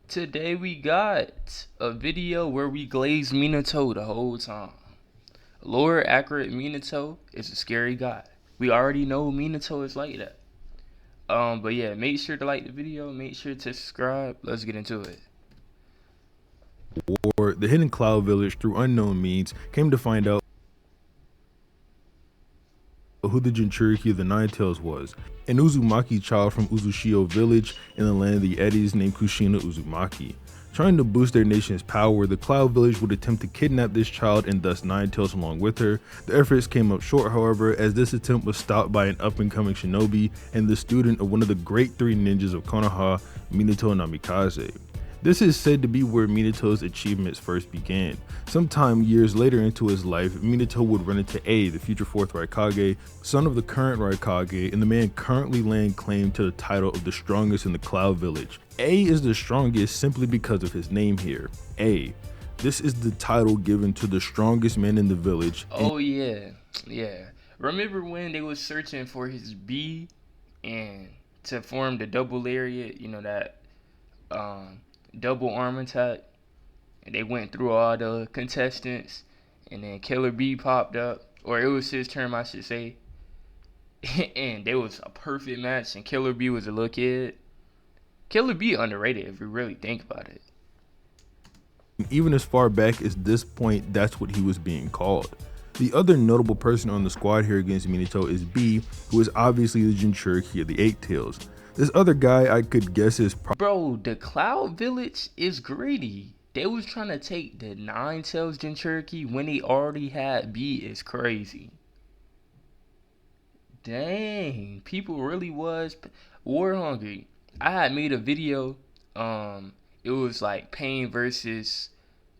Today we got a video where we glazed Minato the whole time. Lower accurate Minato is a scary guy. We already know Minato is like that. But yeah, make sure to like the video, make sure to subscribe. Let's get into it. War, the hidden cloud village through unknown means came to find out who the Jinchuriki of the Nine Tails was, an Uzumaki child from Uzushio village in the land of the Eddies named Kushina Uzumaki. Trying to boost their nation's power, the Cloud Village would attempt to kidnap this child and thus Nine Tails along with her. The efforts came up short, however, as this attempt was stopped by an up-and-coming shinobi and the student of one of the great three ninjas of Konoha, Minato Namikaze. This is said to be where Minato's achievements first began. Sometime years later into his life, Minato would run into A, the future 4th Raikage, son of the current Raikage, and the man currently laying claim to the title of the strongest in the Cloud Village. A is the strongest simply because of his name here, A. This is the title given to the strongest man in the village. Oh yeah. Remember when they was searching for his B and to form the double lariat, that double arm attack, and they went through all the contestants, and then Killer B popped up, or it was his term, I should say, and there was a perfect match, and Killer B was a little kid. Killer B underrated if we really think about it. Even as far back as this point, that's what he was being called. The other notable person on the squad here against Minato is B, who is obviously the Jinchuriki of the Eight Tails. This other guy I could guess is Bro, the Cloud Village is greedy. They was trying to take the Nine Tails Jinchuriki when they already had B is crazy. Dang, people really was war hungry. I had made a video. It was like Pain versus.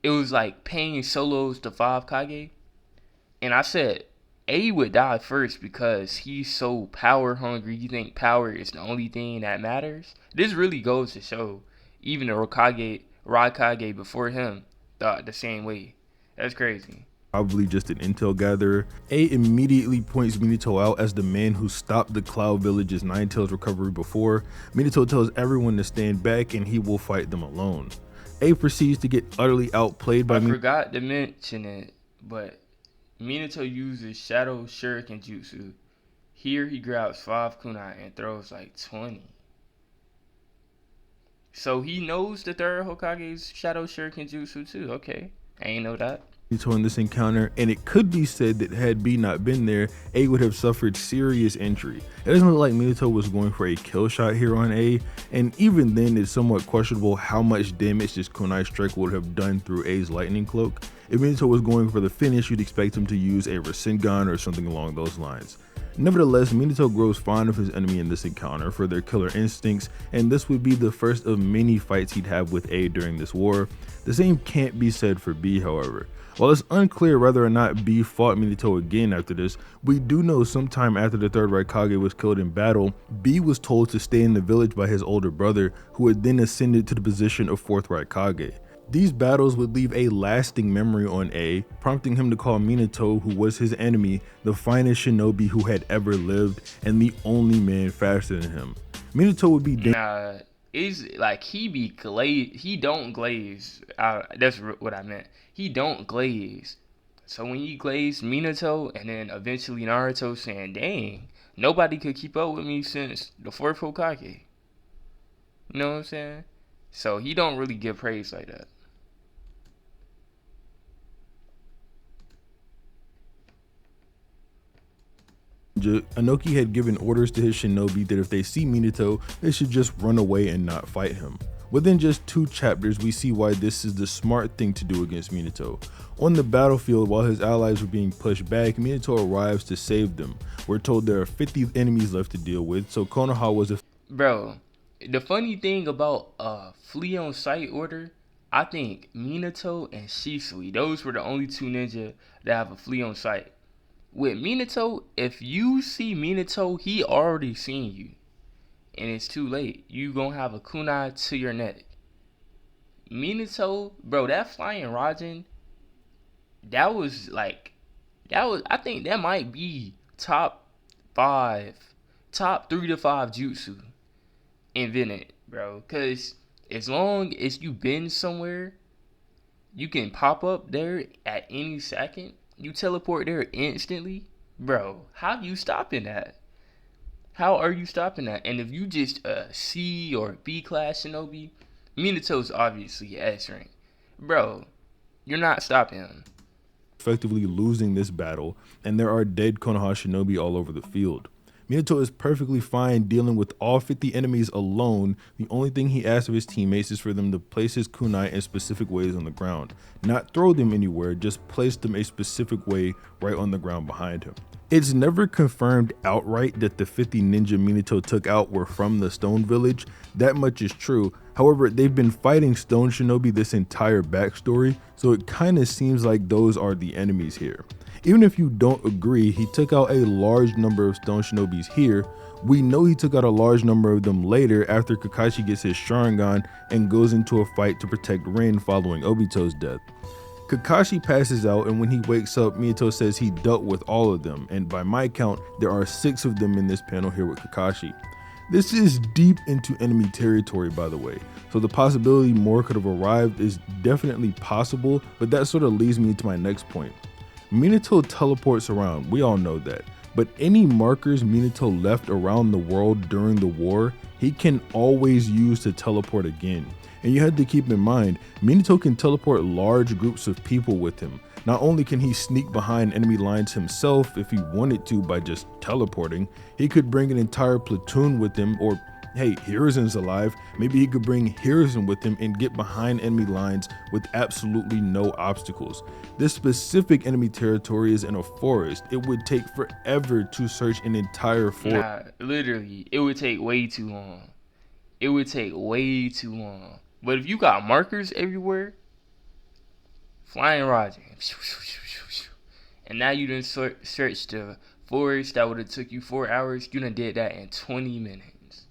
It was like Pain solos the 5 Kage, and I said A would die first because he's so power hungry. You think power is the only thing that matters? This really goes to show even the Raikage before him thought the same way. That's crazy. Probably just an intel gatherer. A immediately points Minato out as the man who stopped the Cloud Village's Nine Tails recovery before. Minato tells everyone to stand back and he will fight them alone. A proceeds to get utterly outplayed by I forgot to mention it, but Minato uses Shadow Shuriken Jutsu. Here he grabs 5 kunai and throws like 20. So he knows the third Hokage's Shadow Shuriken Jutsu too. Okay, I ain't know that. Minato in this encounter, and it could be said that had B not been there, A would have suffered serious injury. It doesn't look like Minato was going for a kill shot here on A, and even then it's somewhat questionable how much damage this kunai strike would have done through A's lightning cloak. If Minato was going for the finish, you'd expect him to use a Rasengan or something along those lines. Nevertheless, Minato grows fond of his enemy in this encounter for their killer instincts, and this would be the first of many fights he'd have with A during this war. The same can't be said for B, however. While it's unclear whether or not B fought Minato again after this, we do know sometime after the third Raikage was killed in battle, B was told to stay in the village by his older brother, who had then ascended to the position of 4th Raikage. These battles would leave a lasting memory on A, prompting him to call Minato, who was his enemy, the finest shinobi who had ever lived and the only man faster than him. Minato would be Is like he don't glaze. That's what I meant. He don't glaze. So when he glazed Minato and then eventually Naruto saying, dang, nobody could keep up with me since the 4th Hokage. You know what I'm saying? So he don't really get praise like that. Inoki had given orders to his shinobi that if they see Minato, they should just run away and not fight him. Within just 2 chapters, we see why this is the smart thing to do against Minato. On the battlefield, while his allies were being pushed back, Minato arrives to save them. We're told there are 50 enemies left to deal with, so Konoha was a... Bro, the funny thing about flee on sight order, I think Minato and Shisui, those were the only 2 ninja that have a flee on sight. With Minato, if you see Minato, he already seen you. And it's too late. You gonna have a kunai to your neck. Minato, bro, that flying Rasen, I think that might be top 3 to 5 jutsu invented, bro. Cause As long as you been somewhere, you can pop up there at any second. You teleport there instantly. Bro, how you stopping that? How are you stopping that? And if you just C or B class shinobi, Minato's obviously S rank. Bro, you're not stopping him. Effectively losing this battle, and there are dead Konoha shinobi all over the field. Minato is perfectly fine dealing with all 50 enemies alone. The only thing he asks of his teammates is for them to place his kunai in specific ways on the ground. Not throw them anywhere, just place them a specific way right on the ground behind him. It's never confirmed outright that the 50 ninja Minato took out were from the Stone Village. That much is true. However, they've been fighting Stone Shinobi this entire backstory, so it kinda seems like those are the enemies here. Even if you don't agree, he took out a large number of Stone Shinobis here. We know he took out a large number of them later after Kakashi gets his Sharingan and goes into a fight to protect Rin following Obito's death. Kakashi passes out, and when he wakes up, Minato says he dealt with all of them, and by my count, there are 6 of them in this panel here with Kakashi. This is deep into enemy territory, by the way, so the possibility more could have arrived is definitely possible, but that sort of leads me to my next point. Minato teleports around, we all know that, but any markers Minato left around the world during the war, he can always use to teleport again. And you have to keep in mind, Minato can teleport large groups of people with him. Not only can he sneak behind enemy lines himself if he wanted to by just teleporting, he could bring an entire platoon with him, or hey, Hiruzen's alive, maybe he could bring Hiruzen with him and get behind enemy lines with absolutely no obstacles. This specific enemy territory is in a forest. It would take forever to search an entire forest. Nah, literally, it would take way too long. It would take way too long. But if you got markers everywhere, flying Roger, and now you done searched the forest that would have took you 4 hours, you done did that in 20 minutes.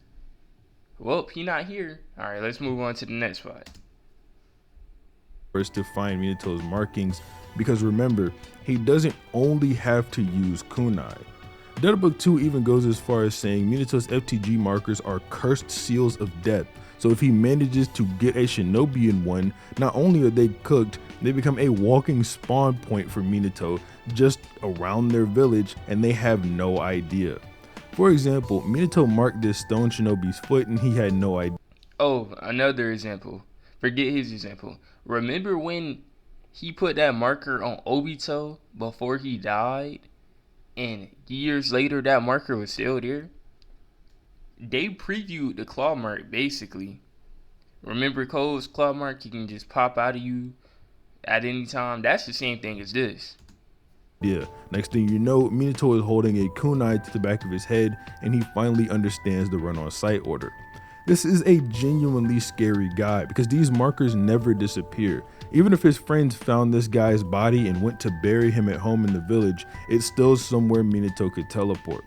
Well, he not here. Alright, let's move on to the next spot. First to find Minato's markings, because remember, he doesn't only have to use kunai. Data Book 2 even goes as far as saying Minato's FTG markers are cursed seals of death. So if he manages to get a shinobi in one, not only are they cooked, they become a walking spawn point for Minato just around their village, and they have no idea. For example, Minato marked this stone shinobi's foot and he had no idea. Oh, another example. Forget his example. Remember when he put that marker on Obito before he died? And years later, that marker was still there. They previewed the claw mark, basically. Remember Cole's claw mark? He can just pop out of you at any time. That's the same thing as this. Yeah, next thing you know, Minato is holding a kunai to the back of his head, and he finally understands the run on sight order. This is a genuinely scary guy because these markers never disappear. Even if his friends found this guy's body and went to bury him at home in the village, it's still somewhere Minato could teleport.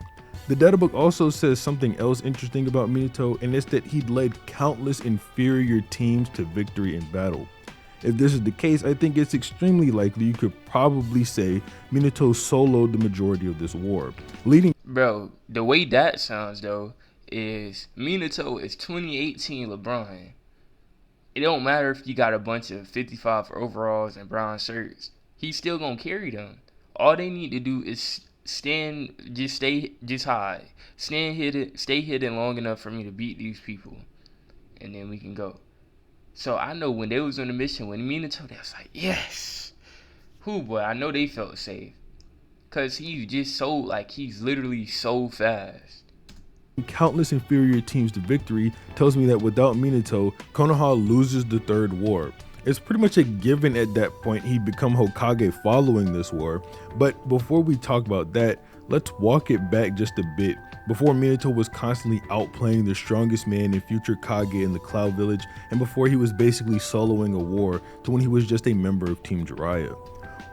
The databook also says something else interesting about Minato, and it's that he'd led countless inferior teams to victory in battle. If this is the case, I think it's extremely likely you could probably say Minato soloed the majority of this war, leading. Bro, the way that sounds though is Minato is 2018 LeBron. It don't matter if you got a bunch of 55 overalls and brown shirts. He's still gonna carry them. All they need to do is stay high. Stay hidden long enough for me to beat these people. And then we can go. So I know when they was on the mission, when Minato, they was like, yes. Who boy, I know they felt safe. Cause he's just so, like, he's literally so fast. Countless inferior teams to victory tells me that without Minato, Konoha loses the third war. It's pretty much a given at that point he'd become Hokage following this war, but before we talk about that, let's walk it back just a bit. Before Minato was constantly outplaying the strongest man and future Kage in the Cloud Village, and before he was basically soloing a war to when he was just a member of Team Jiraiya.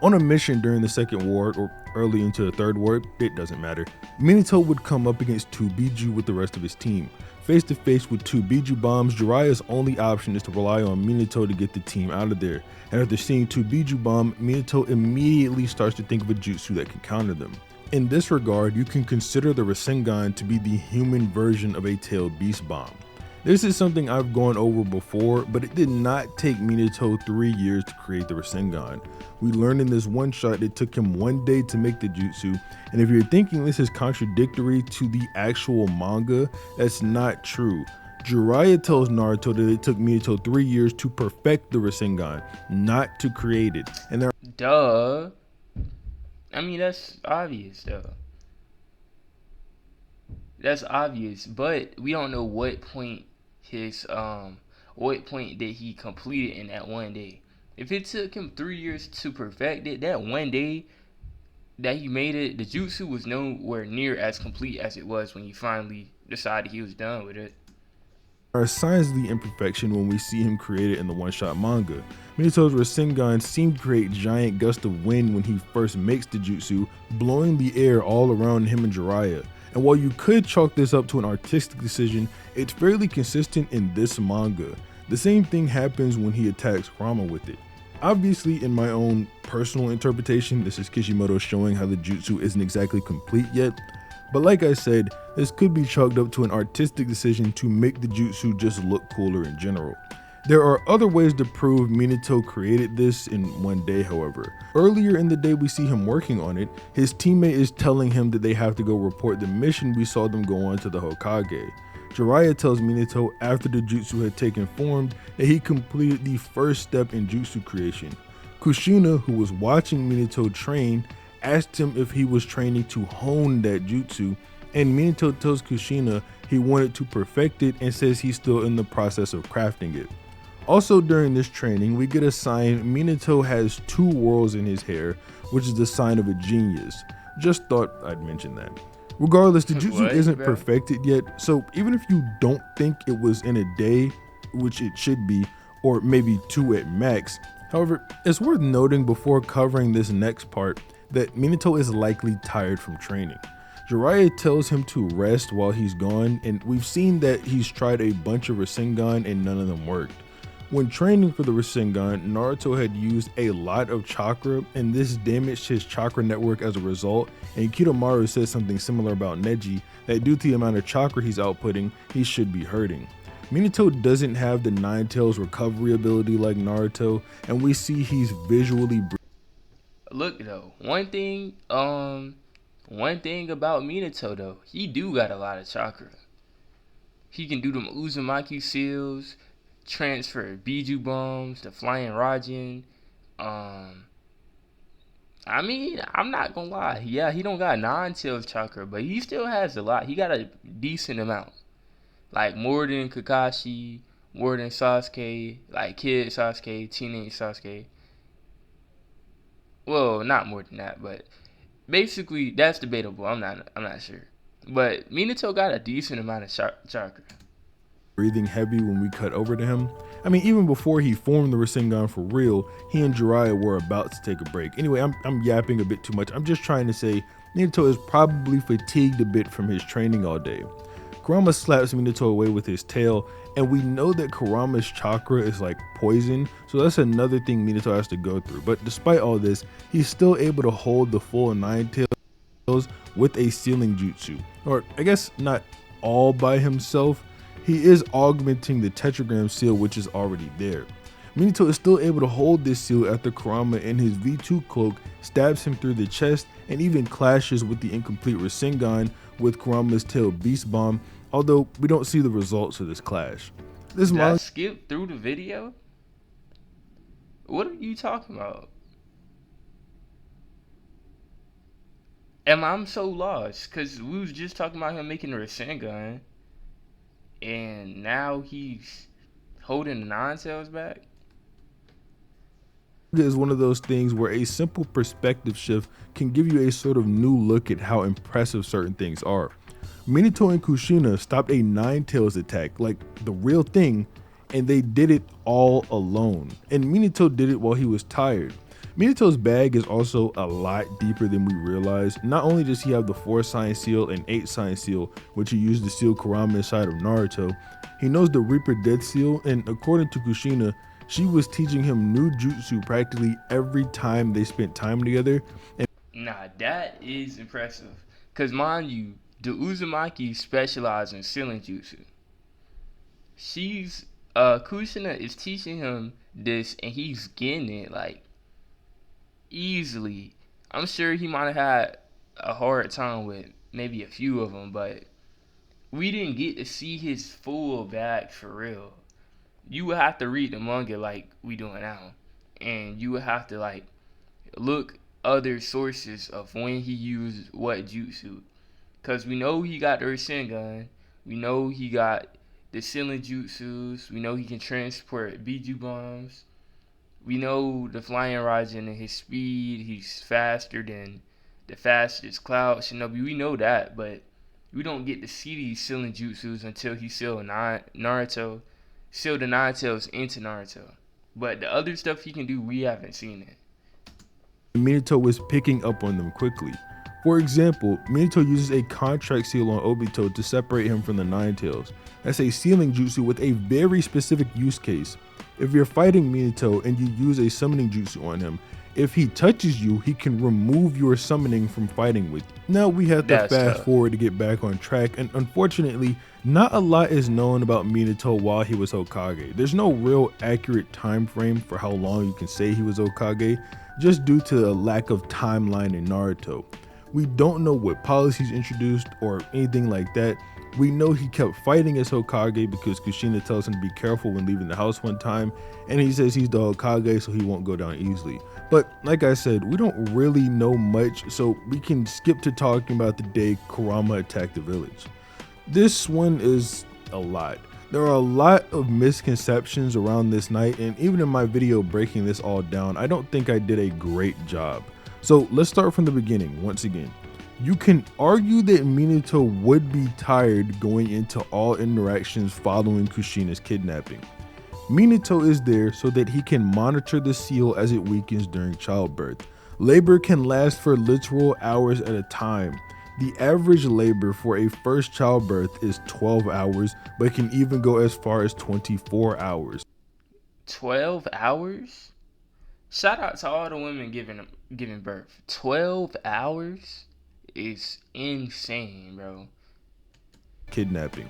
On a mission during the second war, or early into the third war, it doesn't matter, Minato would come up against 2 Biju with the rest of his team. Face to face with 2 Biju bombs, Jiraiya's only option is to rely on Minato to get the team out of there. And after seeing 2 Biju bomb, Minato immediately starts to think of a jutsu that can counter them. In this regard, you can consider the Rasengan to be the human version of a tailed beast bomb. This is something I've gone over before, but it did not take Minato 3 years to create the Rasengan. We learned in this one shot it took him 1 day to make the jutsu, and if you're thinking this is contradictory to the actual manga, that's not true. Jiraiya tells Naruto that it took Minato 3 years to perfect the Rasengan, not to create it. And there Duh. I mean, that's obvious, though. That's obvious, but we don't know what point that he completed in that 1 day. If it took him 3 years to perfect it, that 1 day that he made it, the jutsu was nowhere near as complete as it was when he finally decided he was done with it. are signs of the imperfection when we see him create it in the one-shot manga. Minato's Rasengan seemed to create giant gusts of wind when he first makes the jutsu, blowing the air all around him and Jiraiya. And while you could chalk this up to an artistic decision, it's fairly consistent in this manga. The same thing happens when he attacks Kurama with it. Obviously, in my own personal interpretation, this is Kishimoto showing how the jutsu isn't exactly complete yet. But like I said, this could be chalked up to an artistic decision to make the jutsu just look cooler in general. There are other ways to prove Minato created this in 1 day, however. Earlier in the day we see him working on it, his teammate is telling him that they have to go report the mission we saw them go on to the Hokage. Jiraiya tells Minato after the jutsu had taken form that he completed the first step in jutsu creation. Kushina, who was watching Minato train, asked him if he was training to hone that jutsu, and Minato tells Kushina he wanted to perfect it and says he's still in the process of crafting it. Also during this training, we get a sign Minato has 2 whorls in his hair, which is the sign of a genius. Just thought I'd mention that. Regardless, the jutsu isn't perfected yet, so even if you don't think it was in a day, which it should be, or maybe 2 at max, however, it's worth noting before covering this next part that Minato is likely tired from training. Jiraiya tells him to rest while he's gone, and we've seen that he's tried a bunch of Rasengan and none of them worked. When training for the Rasengan, Naruto had used a lot of chakra, and this damaged his chakra network as a result, and Kidomaru says something similar about Neji, that due to the amount of chakra he's outputting, he should be hurting. Minato doesn't have the Nine Tails recovery ability like Naruto, and we see he's visually Look though, one thing about Minato though, he do got a lot of chakra. He can do them Uzumaki seals, transfer Biju bombs, the flying Raijin. I mean, I'm not gonna lie. Yeah, he don't got 9 tails chakra, but he still has a lot. He got a decent amount, like more than Kakashi, more than Sasuke, like Kid Sasuke, Teenage Sasuke. Well, not more than that, but basically that's debatable. I'm not sure. But Minato got a decent amount of chakra. breathing heavy when we cut over to him. I mean, even before he formed the Rasengan for real, he and Jiraiya were about to take a break. Anyway, I'm yapping a bit too much. I'm just trying to say Minato is probably fatigued a bit from his training all day. Kurama slaps Minato away with his tail, and we know that Kurama's chakra is like poison, so that's another thing Minato has to go through. But despite all this, he's still able to hold the full 9 tails with a sealing jutsu. Or I guess not all by himself. He is augmenting the tetragram seal, which is already there. Minato is still able to hold this seal after Kurama in his V2 cloak stabs him through the chest and even clashes with the incomplete Rasengan with Kurama's tail beast bomb, although we don't see the results of this clash. Did I skip through the video? What are you talking about? I'm so lost, because we was just talking about him making the Rasengan, and now he's holding the 9 tails back? Is one of those things where a simple perspective shift can give you a sort of new look at how impressive certain things are. Minato and Kushina stopped a 9 tails attack, like the real thing, and they did it all alone. And Minato did it while he was tired. Minato's bag is also a lot deeper than we realize. Not only does he have the 4-sign seal and 8-sign seal, which he used to seal Kurama inside of Naruto, he knows the Reaper Death seal, and according to Kushina, she was teaching him new jutsu practically every time they spent time together. And nah, that is impressive. Because mind you, the Uzumaki specialize in sealing jutsu. She's Kushina is teaching him this, and he's getting it like easily. I'm sure he might have had a hard time with maybe a few of them, but we didn't get to see his full bag for real. You would have to read the manga like we doing now, and you would have to like look other sources of when he used what jutsu. Cause we know he got the Rasengan, we know he got the ceiling jutsus, we know he can transport Biju bombs, we know the flying Raijin and his speed, he's faster than the fastest Cloud Shinobi. We know that, but we don't get to see these ceiling jutsus until he sealed Naruto, sealed the Nine Tails into Naruto. But the other stuff he can do, we haven't seen it. Minato was picking up on them quickly. For example, Minato uses a contract seal on Obito to separate him from the Nine Tails. That's a sealing jutsu with a very specific use case. If you're fighting Minato and you use a summoning jutsu on him, if he touches you, he can remove your summoning from fighting with you. Now we have to That's fast tough. forward to get back on track, and unfortunately, not a lot is known about Minato while he was Hokage. There's no real accurate time frame for how long you can say he was Hokage, just due to a lack of timeline in Naruto. We don't know what policies introduced or anything like that. We know he kept fighting as Hokage because Kushina tells him to be careful when leaving the house one time, and he says he's the Hokage so he won't go down easily. But like I said, we don't really know much, so we can skip to talking about the day Kurama attacked the village. This one is a lot. There are a lot of misconceptions around this night, and even in my video breaking this all down, I don't think I did a great job. So let's start from the beginning once again. You can argue that Minato would be tired going into all interactions following Kushina's kidnapping. Minato is there so that he can monitor the seal as it weakens during childbirth. Labor can last for literal hours at a time. The average labor for a first childbirth is 12 hours, but can even go as far as 24 hours. 12 hours? Shout out to all the women giving birth. 12 hours is insane, bro. Kidnapping.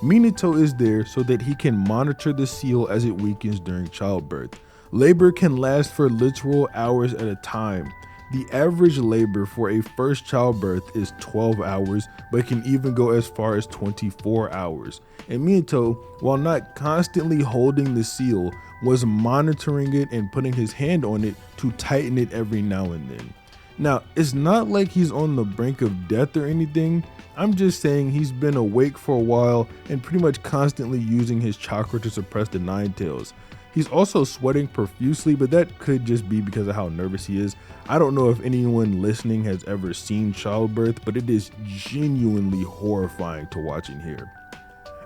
Minato is there so that he can monitor the seal as it weakens during childbirth. Labor can last for literal hours at a time. The average labor for a first childbirth is 12 hours, but can even go as far as 24 hours. And Minato, while not constantly holding the seal, was monitoring it and putting his hand on it to tighten it every now and then. Now, it's not like he's on the brink of death or anything. I'm just saying he's been awake for a while and pretty much constantly using his chakra to suppress the Nine Tails. He's also sweating profusely, but that could just be because of how nervous he is. I don't know if anyone listening has ever seen childbirth, but it is genuinely horrifying to watch and hear.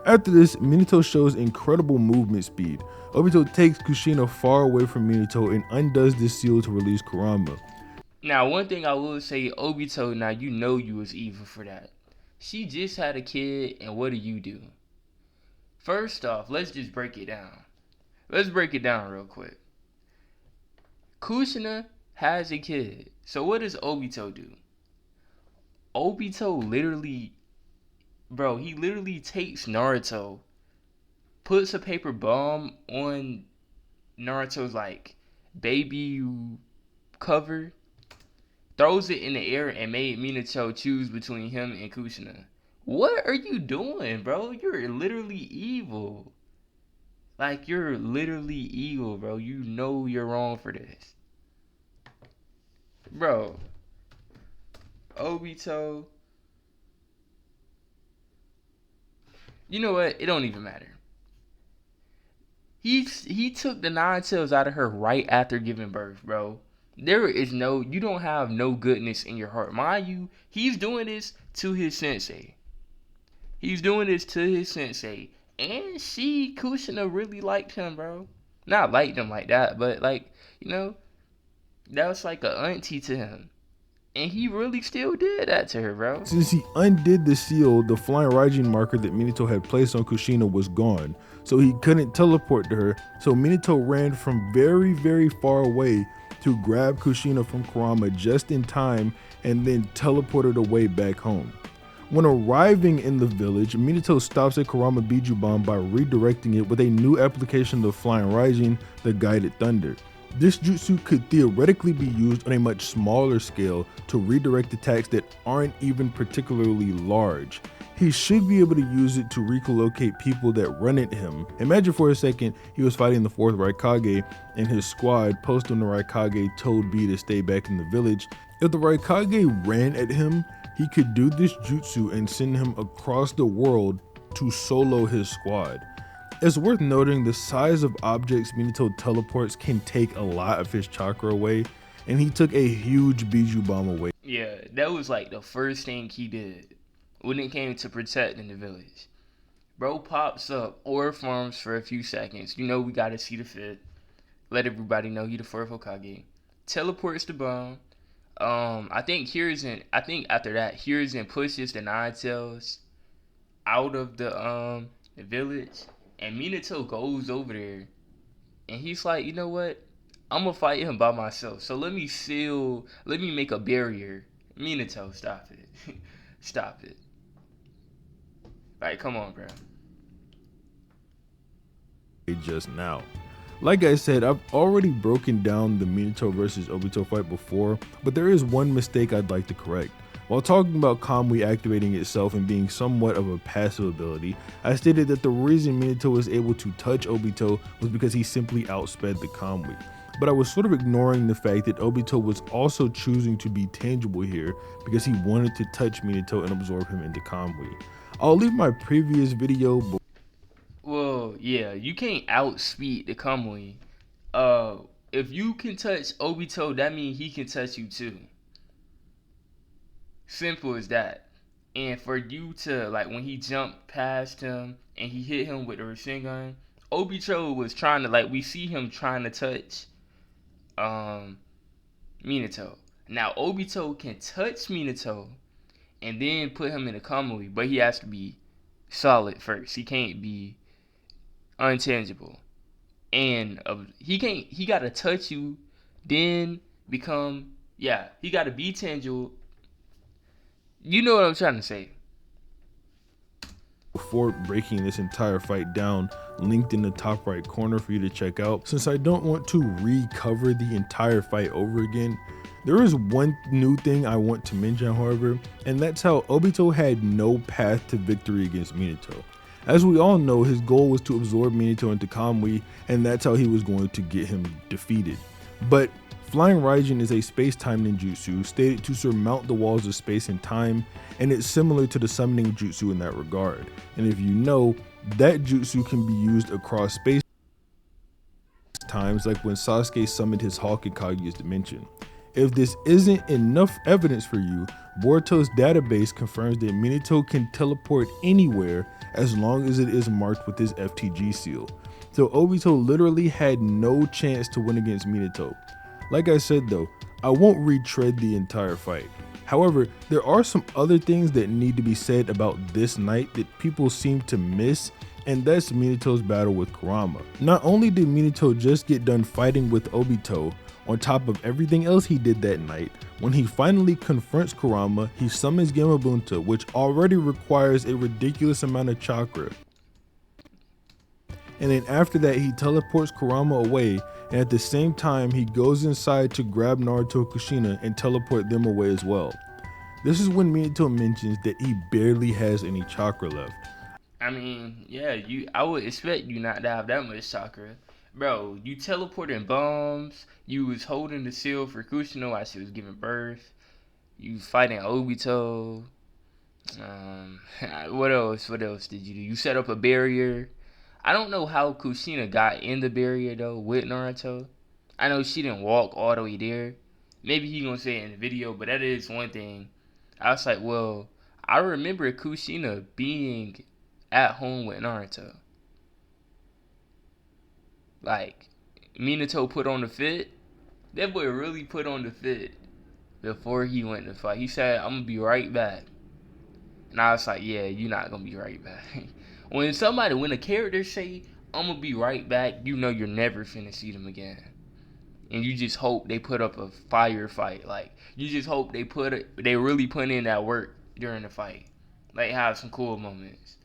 After this, Minato shows incredible movement speed. Obito takes Kushina far away from Minato and undoes the seal to release Kurama. Now, one thing I will say, Obito, now you know you was evil for that. She just had a kid, and what do? First off, let's just break it down. Let's break it down real quick. Kushina has a kid. So what does Obito do? Obito literally, bro, he literally takes Naruto, puts a paper bomb on Naruto's like baby cover, throws it in the air, and made Minato choose between him and Kushina. What are you doing, bro? You're literally evil. Like, you're literally evil, bro. You know you're wrong for this. Bro, Obito. You know what? It don't even matter. He took the Nine Tails out of her right after giving birth, bro. You don't have no goodness in your heart. Mind you, he's doing this to his sensei. He's doing this to his sensei. And Kushina really liked him, bro. Not liked him like that, but like, that was like a auntie to him. And he really still did that to her, bro. Since he undid the seal, the flying Raijin marker that Minato had placed on Kushina was gone, so he couldn't teleport to her. So Minato ran from very, very far away to grab Kushina from Kurama just in time and then teleported away back home. When arriving in the village, Minato stops a Kurama Biju Bomb by redirecting it with a new application of Flying Rising, the Guided Thunder. This jutsu could theoretically be used on a much smaller scale to redirect attacks that aren't even particularly large. He should be able to use it to relocate people that run at him. Imagine for a second he was fighting the 4th Raikage and his squad post on the Raikage told B to stay back in the village. If the Raikage ran at him, he could do this jutsu and send him across the world to solo his squad. It's worth noting the size of objects Minato teleports can take a lot of his chakra away, and he took a huge Biju Bomb away. Yeah, that was like the first thing he did when it came to protecting the village. Bro pops up or farms for a few seconds. You know we gotta see the fit. Let everybody know he the 4th Hokage. Teleports the bomb. I think after that, Hiruzen pushes the Nine Tails out of the village, and Minato goes over there, and he's like, you know what? I'm gonna fight him by myself. So let me make a barrier. Minato, stop it, stop it. Like, come on, bro. Just now. Like I said, I've already broken down the Minato versus Obito fight before, but there is one mistake I'd like to correct. While talking about Kamui activating itself and being somewhat of a passive ability, I stated that the reason Minato was able to touch Obito was because he simply outsped the Kamui. But I was sort of ignoring the fact that Obito was also choosing to be tangible here because he wanted to touch Minato and absorb him into Kamui. I'll leave my previous video below. Well, yeah, you can't outspeed the Kamui. If you can touch Obito, that means he can touch you too. Simple as that. And for you to, like, when he jumped past him and he hit him with the Rasengan, Obito was trying to, like, we see him trying to touch Minato. Now Obito can touch Minato and then put him in a Kamui, but he has to be solid first. He can't be untangible. And he gotta touch you, then become, yeah, he gotta be tangible. You know what I'm trying to say. Before breaking this entire fight down, linked in the top right corner for you to check out. Since I don't want to recover the entire fight over again, there is one new thing I want to mention, however, and that's how Obito had no path to victory against Minato. As we all know, his goal was to absorb Minato into Kamui, and that's how he was going to get him defeated. But Flying Raijin is a space-time ninjutsu stated to surmount the walls of space and time, and it's similar to the summoning jutsu in that regard. And if you know, that jutsu can be used across space times, like when Sasuke summoned his Hawk in Kaguya's dimension. If this isn't enough evidence for you, Boruto's database confirms that Minato can teleport anywhere as long as it is marked with his FTG seal. So Obito literally had no chance to win against Minato. Like I said though, I won't retread the entire fight. However, there are some other things that need to be said about this night that people seem to miss, and that's Minato's battle with Kurama. Not only did Minato just get done fighting with Obito, on top of everything else he did that night, when he finally confronts Kurama, he summons Gamabunta, which already requires a ridiculous amount of chakra. And then after that, he teleports Kurama away, and at the same time, he goes inside to grab Naruto and Kushina and teleport them away as well. This is when Minato mentions that he barely has any chakra left. I mean, yeah, I would expect you not to have that much chakra. Bro, you teleporting bombs, you was holding the seal for Kushina while she was giving birth, you was fighting Obito, what else did you do? You set up a barrier. I don't know how Kushina got in the barrier though with Naruto. I know she didn't walk all the way there. Maybe he gonna say it in the video, but that is one thing. I was like, well, I remember Kushina being at home with Naruto. Like, Minato put on the fit. That boy really put on the fit before he went to fight. He said, I'm gonna be right back. And I was like, yeah, you're not gonna be right back. When a character say, I'm gonna be right back, you know you're never finna see them again. And you just hope they put up a fire fight. Like, you just hope they really put in that work during the fight. like have some cool moments.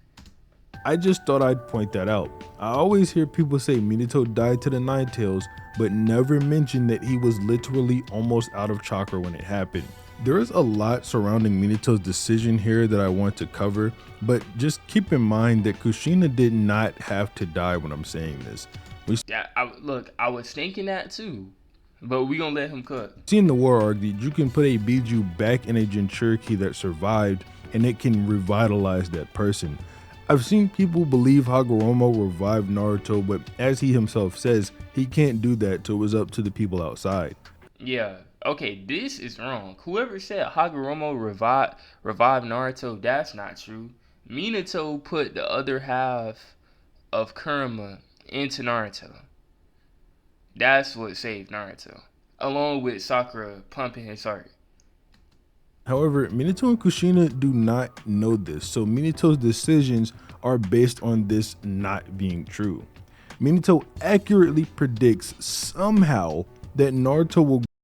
I just thought I'd point that out. I always hear people say Minato died to the Nine Tails, but never mention that he was literally almost out of chakra when it happened. There is a lot surrounding Minato's decision here that I want to cover, but just keep in mind that Kushina did not have to die when I'm saying this. Yeah, I was thinking that too, but we gonna let him cook. See in the war arc that you can put a Biju back in a Jinchuriki that survived and it can revitalize that person. I've seen people believe Hagoromo revived Naruto, but as he himself says, he can't do that, so it was up to the people outside. Yeah. Okay, this is wrong. Whoever said Hagoromo revived Naruto, that's not true. Minato put the other half of Kurama into Naruto. That's what saved Naruto, along with Sakura pumping his heart. However, Minato and Kushina do not know this, so Minato's decisions are based on this not being true. Minato accurately predicts somehow that Naruto will